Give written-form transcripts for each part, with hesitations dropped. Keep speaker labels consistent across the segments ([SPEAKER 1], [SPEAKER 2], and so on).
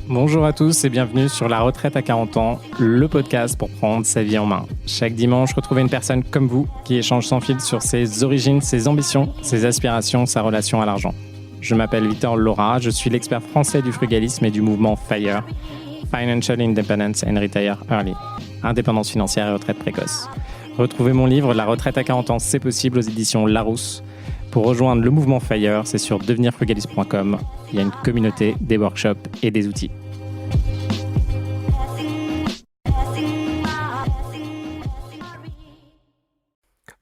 [SPEAKER 1] Bonjour à tous et bienvenue sur La Retraite à 40 ans, le podcast pour prendre sa vie en main. Chaque dimanche, retrouvez une personne comme vous qui échange sans fil sur ses origines, ses ambitions, ses aspirations, sa relation à l'argent. Je m'appelle Victor Laura, je suis l'expert français du frugalisme et du mouvement FIRE, Financial Independence and Retire Early, indépendance financière et retraite précoce. Retrouvez mon livre La Retraite à 40 ans, c'est possible aux éditions Larousse. Pour rejoindre le mouvement FIRE, c'est sur devenirfrugaliste.com. Il y a une communauté, des workshops et des outils.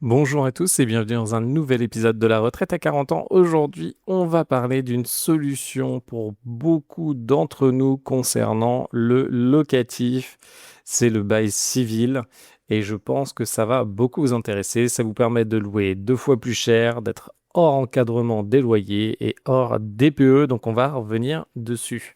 [SPEAKER 1] Bonjour à tous et bienvenue dans un nouvel épisode de La Retraite à 40 ans. Aujourd'hui, on va parler d'une solution pour beaucoup d'entre nous concernant le locatif. C'est le bail civil et je pense que ça va beaucoup vous intéresser. Ça vous permet de louer 2 fois plus cher, d'être hors encadrement des loyers et hors DPE. Donc on va revenir dessus.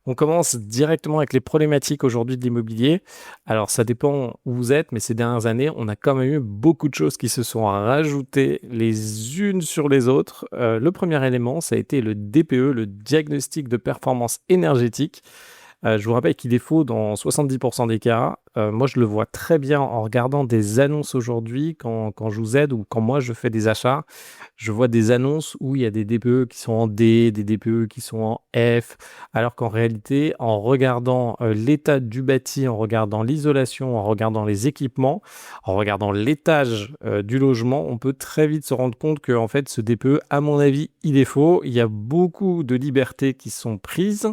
[SPEAKER 1] On commence directement avec les problématiques aujourd'hui de l'immobilier. Alors, ça dépend où vous êtes, mais ces dernières années, on a quand même eu beaucoup de choses qui se sont rajoutées les unes sur les autres. Le premier élément, ça a été le DPE, le diagnostic de performance énergétique. Je vous rappelle qu'il est faux dans 70% des cas. Moi, je le vois très bien en regardant des annonces aujourd'hui quand je vous aide ou quand moi, je fais des achats. Je vois des annonces où il y a des DPE qui sont en D, des DPE qui sont en F, alors qu'en réalité, en regardant l'état du bâti, en regardant l'isolation, en regardant les équipements, en regardant l'étage du logement, on peut très vite se rendre compte que en fait, ce DPE, à mon avis, il est faux. Il y a beaucoup de libertés qui sont prises.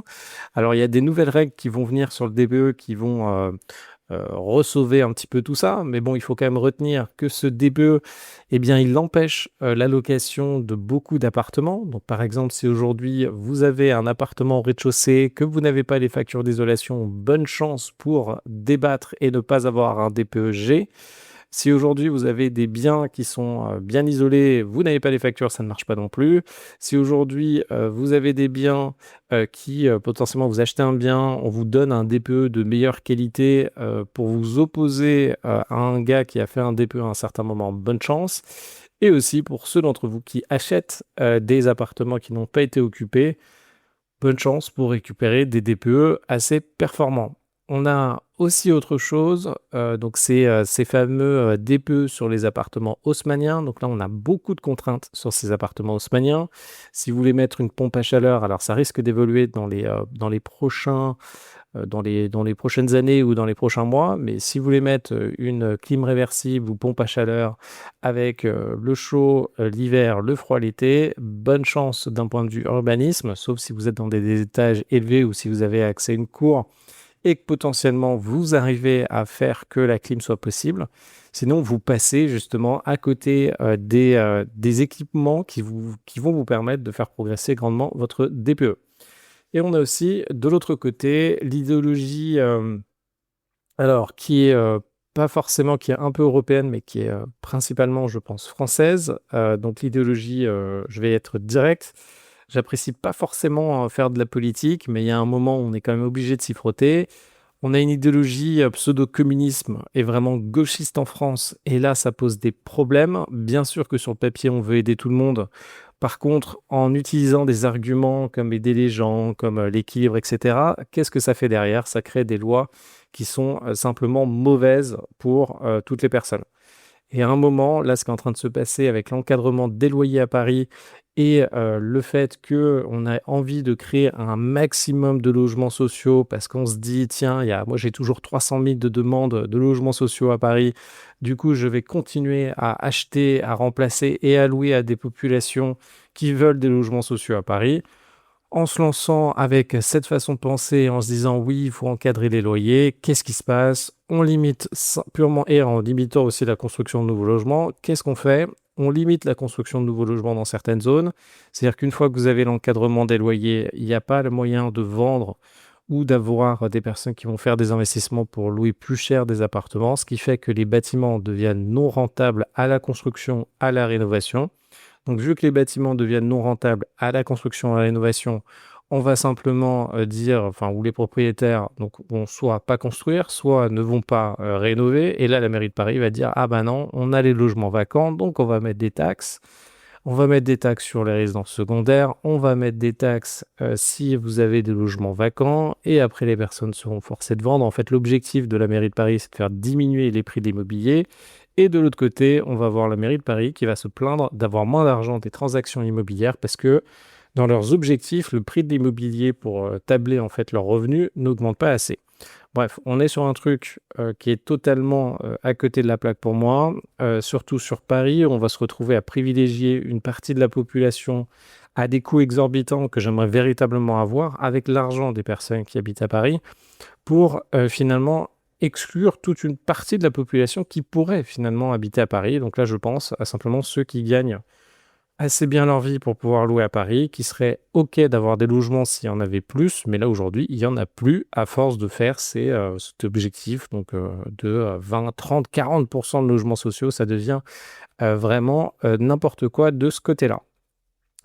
[SPEAKER 1] Alors, il y a des nouvelles règles qui vont venir sur le DPE qui vont ressauver un petit peu tout ça, mais bon, il faut quand même retenir que ce DPE, eh bien, il empêche l'allocation de beaucoup d'appartements. Donc, par exemple, si aujourd'hui vous avez un appartement au rez-de-chaussée, que vous n'avez pas les factures d'isolation, bonne chance pour débattre et ne pas avoir un DPE-G. Si aujourd'hui vous avez des biens qui sont bien isolés, vous n'avez pas les factures, ça ne marche pas non plus. Si aujourd'hui vous avez des biens qui potentiellement vous achetez un bien, on vous donne un DPE de meilleure qualité pour vous opposer à un gars qui a fait un DPE à un certain moment, bonne chance. Et aussi pour ceux d'entre vous qui achètent des appartements qui n'ont pas été occupés, bonne chance pour récupérer des DPE assez performants. On a aussi autre chose, donc c'est ces fameux DPE sur les appartements haussmanniens. Donc là, on a beaucoup de contraintes sur ces appartements haussmanniens. Si vous voulez mettre une pompe à chaleur, alors ça risque d'évoluer dans les prochaines années ou dans les prochains mois. Mais si vous voulez mettre une clim réversible ou pompe à chaleur avec le chaud l'hiver, le froid l'été, bonne chance d'un point de vue urbanisme, sauf si vous êtes dans des étages élevés ou si vous avez accès à une cour et que potentiellement vous arrivez à faire que la clim soit possible. Sinon, vous passez justement à côté des équipements qui vont vous permettre de faire progresser grandement votre DPE. Et on a aussi, de l'autre côté, l'idéologie, qui est pas forcément, qui est un peu européenne, mais qui est principalement, je pense, française. Donc l'idéologie, je vais être direct. J'apprécie pas forcément faire de la politique, mais il y a un moment où on est quand même obligé de s'y frotter. On a une idéologie pseudo-communisme et vraiment gauchiste en France, et là, ça pose des problèmes. Bien sûr que sur le papier, on veut aider tout le monde. Par contre, en utilisant des arguments comme aider les gens, comme l'équilibre, etc., qu'est-ce que ça fait derrière? Ça crée des lois qui sont simplement mauvaises pour toutes les personnes. Et à un moment, là, ce qui est en train de se passer avec l'encadrement des loyers à Paris et le fait qu'on a envie de créer un maximum de logements sociaux parce qu'on se dit, tiens, moi j'ai toujours 300 000 de demandes de logements sociaux à Paris, du coup je vais continuer à acheter, à remplacer et à louer à des populations qui veulent des logements sociaux à Paris. En se lançant avec cette façon de penser, en se disant oui, il faut encadrer les loyers, qu'est-ce qui se passe? On limite purement, et en limitant aussi la construction de nouveaux logements, qu'est-ce qu'on fait? On limite la construction de nouveaux logements dans certaines zones. C'est-à-dire qu'une fois que vous avez l'encadrement des loyers, il n'y a pas le moyen de vendre ou d'avoir des personnes qui vont faire des investissements pour louer plus cher des appartements, ce qui fait que les bâtiments deviennent non rentables à la construction, à la rénovation. Donc, vu que les bâtiments deviennent non rentables à la construction, à la rénovation, on va simplement dire, enfin, ou les propriétaires vont soit pas construire, soit ne vont pas rénover. Et là, la mairie de Paris va dire, ah ben non, on a les logements vacants, donc on va mettre des taxes. On va mettre des taxes sur les résidences secondaires, on va mettre des taxes si vous avez des logements vacants, et après les personnes seront forcées de vendre. En fait, l'objectif de la mairie de Paris, c'est de faire diminuer les prix de l'immobilier. Et de l'autre côté, on va voir la mairie de Paris qui va se plaindre d'avoir moins d'argent des transactions immobilières parce que dans leurs objectifs, le prix de l'immobilier pour tabler en fait leurs revenus n'augmente pas assez. Bref, on est sur un truc qui est totalement à côté de la plaque pour moi, surtout sur Paris. On va se retrouver à privilégier une partie de la population à des coûts exorbitants que j'aimerais véritablement avoir avec l'argent des personnes qui habitent à Paris pour finalement exclure toute une partie de la population qui pourrait finalement habiter à Paris. Donc là, je pense à simplement ceux qui gagnent assez bien leur vie pour pouvoir louer à Paris, qui seraient OK d'avoir des logements s'il y en avait plus, mais là aujourd'hui, il n'y en a plus à force de faire cet objectif donc, de 20, 30, 40% de logements sociaux. Ça devient vraiment n'importe quoi de ce côté-là.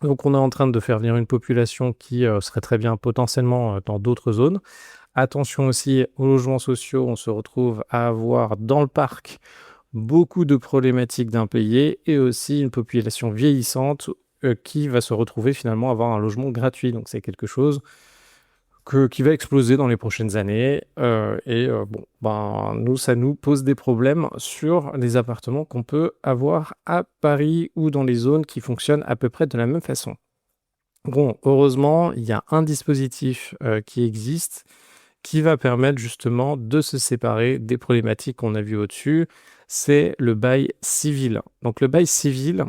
[SPEAKER 1] Donc on est en train de faire venir une population qui serait très bien potentiellement dans d'autres zones. Attention aussi aux logements sociaux, on se retrouve à avoir dans le parc beaucoup de problématiques d'impayés et aussi une population vieillissante qui va se retrouver finalement à avoir un logement gratuit. Donc c'est quelque chose qui va exploser dans les prochaines années. Nous, ça nous pose des problèmes sur les appartements qu'on peut avoir à Paris ou dans les zones qui fonctionnent à peu près de la même façon. Bon, heureusement, il y a un dispositif qui existe qui va permettre justement de se séparer des problématiques qu'on a vues au-dessus, c'est le bail civil. Donc le bail civil,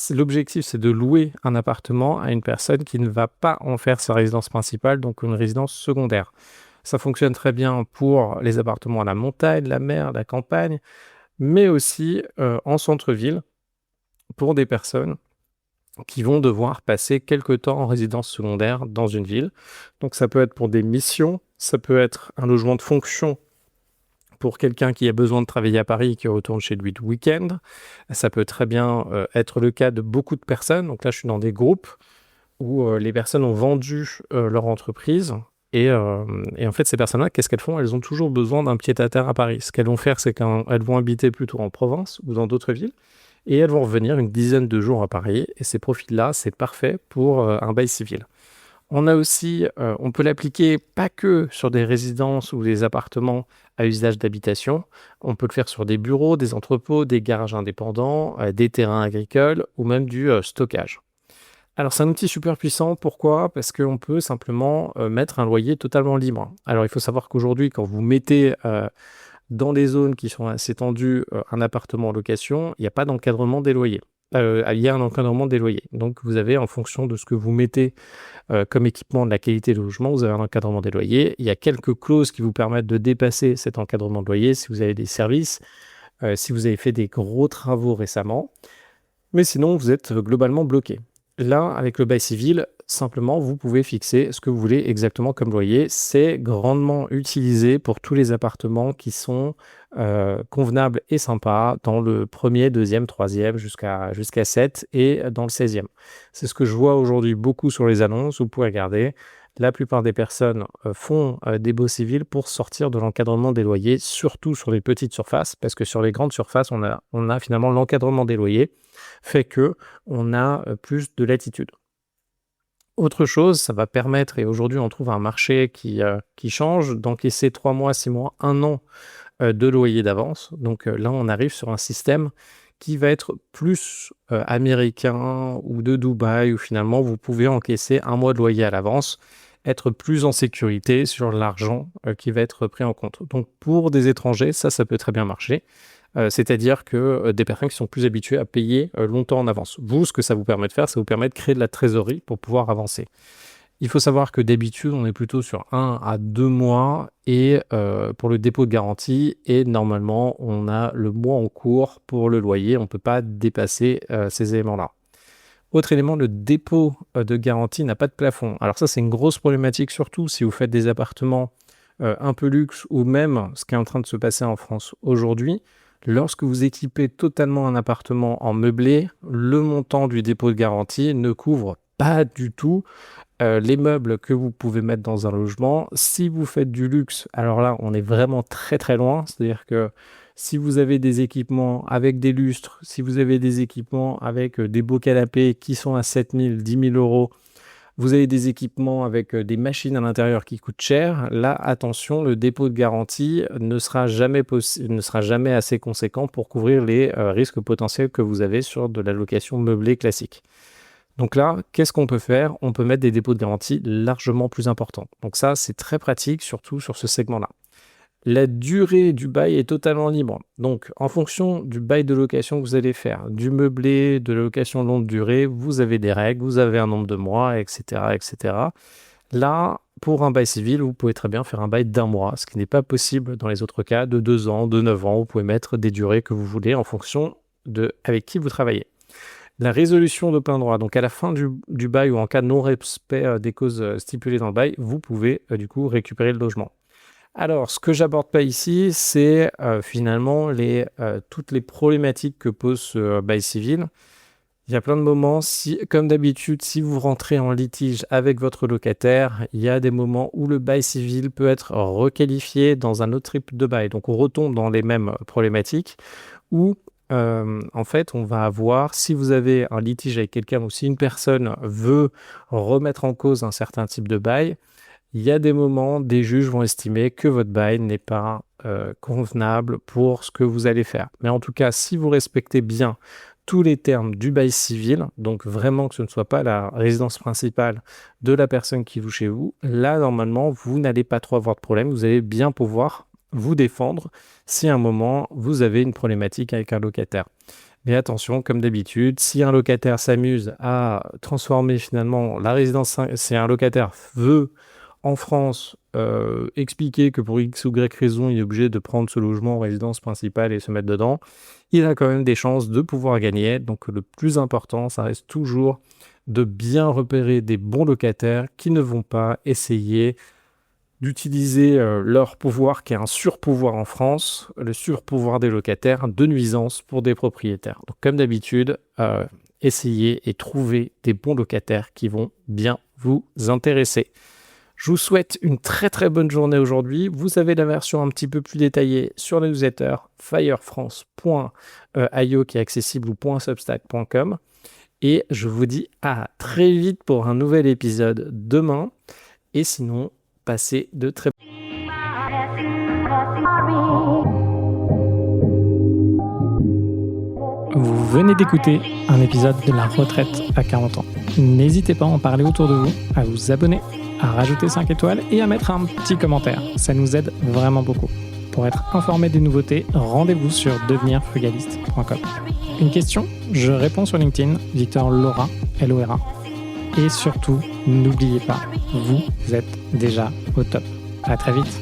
[SPEAKER 1] l'objectif c'est de louer un appartement à une personne qui ne va pas en faire sa résidence principale, donc une résidence secondaire. Ça fonctionne très bien pour les appartements à la montagne, la mer, la campagne, mais aussi en centre-ville pour des personnes qui vont devoir passer quelque temps en résidence secondaire dans une ville. Donc ça peut être pour des missions, ça peut être un logement de fonction pour quelqu'un qui a besoin de travailler à Paris et qui retourne chez lui le week-end. Ça peut très bien être le cas de beaucoup de personnes. Donc là, je suis dans des groupes où les personnes ont vendu leur entreprise. Et en fait, ces personnes-là, qu'est-ce qu'elles font? Elles ont toujours besoin d'un pied-à-terre à Paris. Ce qu'elles vont faire, c'est qu'elles vont habiter plutôt en province ou dans d'autres villes. Et elles vont revenir une dizaine de jours à Paris. Et ces profils-là, c'est parfait pour un bail civil. On a aussi, on peut l'appliquer pas que sur des résidences ou des appartements à usage d'habitation. On peut le faire sur des bureaux, des entrepôts, des garages indépendants, des terrains agricoles ou même du stockage. Alors c'est un outil super puissant. Pourquoi? Parce qu'on peut simplement mettre un loyer totalement libre. Alors il faut savoir qu'aujourd'hui, quand vous mettez dans des zones qui sont assez tendues, un appartement en location, il n'y a pas d'encadrement des loyers. Il y a un encadrement des loyers. Donc, vous avez, en fonction de ce que vous mettez comme équipement de la qualité de logement, vous avez un encadrement des loyers. Il y a quelques clauses qui vous permettent de dépasser cet encadrement de loyer si vous avez des services, si vous avez fait des gros travaux récemment. Mais sinon, vous êtes globalement bloqué. Là, avec le bail civil, simplement, vous pouvez fixer ce que vous voulez exactement comme loyer. C'est grandement utilisé pour tous les appartements qui sont convenables et sympas dans le premier, deuxième, troisième, jusqu'à 7 et dans le 16e. C'est ce que je vois aujourd'hui beaucoup sur les annonces. Vous pouvez regarder. La plupart des personnes font des baux civils pour sortir de l'encadrement des loyers, surtout sur les petites surfaces, parce que sur les grandes surfaces, on a finalement l'encadrement des loyers, fait que on a plus de latitude. Autre chose, ça va permettre, et aujourd'hui on trouve un marché qui change, d'encaisser 3 mois, 6 mois, 1 an de loyer d'avance. Donc là, on arrive sur un système qui va être plus américain ou de Dubaï, où finalement vous pouvez encaisser 1 mois de loyer à l'avance, être plus en sécurité sur l'argent qui va être pris en compte. Donc pour des étrangers, ça peut très bien marcher. C'est-à-dire que des personnes qui sont plus habituées à payer longtemps en avance. Vous, ce que ça vous permet de faire, ça vous permet de créer de la trésorerie pour pouvoir avancer. Il faut savoir que d'habitude, on est plutôt sur 1 à 2 mois et pour le dépôt de garantie. Et normalement, on a le mois en cours pour le loyer. On ne peut pas dépasser ces éléments-là. Autre élément, le dépôt de garantie n'a pas de plafond. Alors ça, c'est une grosse problématique, surtout si vous faites des appartements un peu luxe ou même ce qui est en train de se passer en France aujourd'hui. Lorsque vous équipez totalement un appartement en meublé, le montant du dépôt de garantie ne couvre pas du tout les meubles que vous pouvez mettre dans un logement. Si vous faites du luxe, alors là, on est vraiment très très loin. C'est-à-dire que Si vous avez des équipements avec des lustres, si vous avez des équipements avec des beaux canapés qui sont à 7 000, 10 000 euros, vous avez des équipements avec des machines à l'intérieur qui coûtent cher, là, attention, le dépôt de garantie ne sera jamais assez conséquent pour couvrir les risques potentiels que vous avez sur de la location meublée classique. Donc là, qu'est-ce qu'on peut faire? On peut mettre des dépôts de garantie largement plus importants. Donc ça, c'est très pratique, surtout sur ce segment-là. La durée du bail est totalement libre. Donc, en fonction du bail de location que vous allez faire, du meublé, de la location longue durée, vous avez des règles, vous avez un nombre de mois, etc., etc. Là, pour un bail civil, vous pouvez très bien faire un bail d'1 mois, ce qui n'est pas possible dans les autres cas, de 2 ans, de 9 ans. Vous pouvez mettre des durées que vous voulez en fonction de avec qui vous travaillez. La résolution de plein droit, donc à la fin du bail ou en cas de non-respect des causes stipulées dans le bail, vous pouvez du coup récupérer le logement. Alors, ce que j'aborde pas ici, c'est finalement toutes les problématiques que pose ce bail civil. Il y a plein de moments, comme d'habitude, si vous rentrez en litige avec votre locataire, il y a des moments où le bail civil peut être requalifié dans un autre type de bail. Donc, on retombe dans les mêmes problématiques où, en fait, on va avoir, si vous avez un litige avec quelqu'un ou si une personne veut remettre en cause un certain type de bail, il y a des moments, des juges vont estimer que votre bail n'est pas convenable pour ce que vous allez faire. Mais en tout cas, si vous respectez bien tous les termes du bail civil, donc vraiment que ce ne soit pas la résidence principale de la personne qui loue chez vous, là, normalement, vous n'allez pas trop avoir de problème. Vous allez bien pouvoir vous défendre si à un moment, vous avez une problématique avec un locataire. Mais attention, comme d'habitude, si un locataire s'amuse à transformer finalement la résidence, si un locataire veut en France, expliquer que pour X ou Y raison, il est obligé de prendre ce logement en résidence principale et se mettre dedans, il a quand même des chances de pouvoir gagner. Donc le plus important, ça reste toujours de bien repérer des bons locataires qui ne vont pas essayer d'utiliser leur pouvoir, qui est un surpouvoir en France, le surpouvoir des locataires, de nuisance pour des propriétaires. Donc comme d'habitude, essayez et trouvez des bons locataires qui vont bien vous intéresser. Je vous souhaite une très très bonne journée aujourd'hui. Vous avez la version un petit peu plus détaillée sur la newsletter firefrance.io qui est accessible ou .substack.com. Et je vous dis à très vite pour un nouvel épisode demain. Et sinon, passez de très Vous venez d'écouter un épisode de La Retraite à 40 ans. N'hésitez pas à en parler autour de vous, à vous abonner, à rajouter 5 étoiles et à mettre un petit commentaire. Ça nous aide vraiment beaucoup. Pour être informé des nouveautés, rendez-vous sur devenirfrugaliste.com. Une question, je réponds sur LinkedIn, Victor Lora, L-O-R-A. Et surtout, n'oubliez pas, vous êtes déjà au top. À très vite.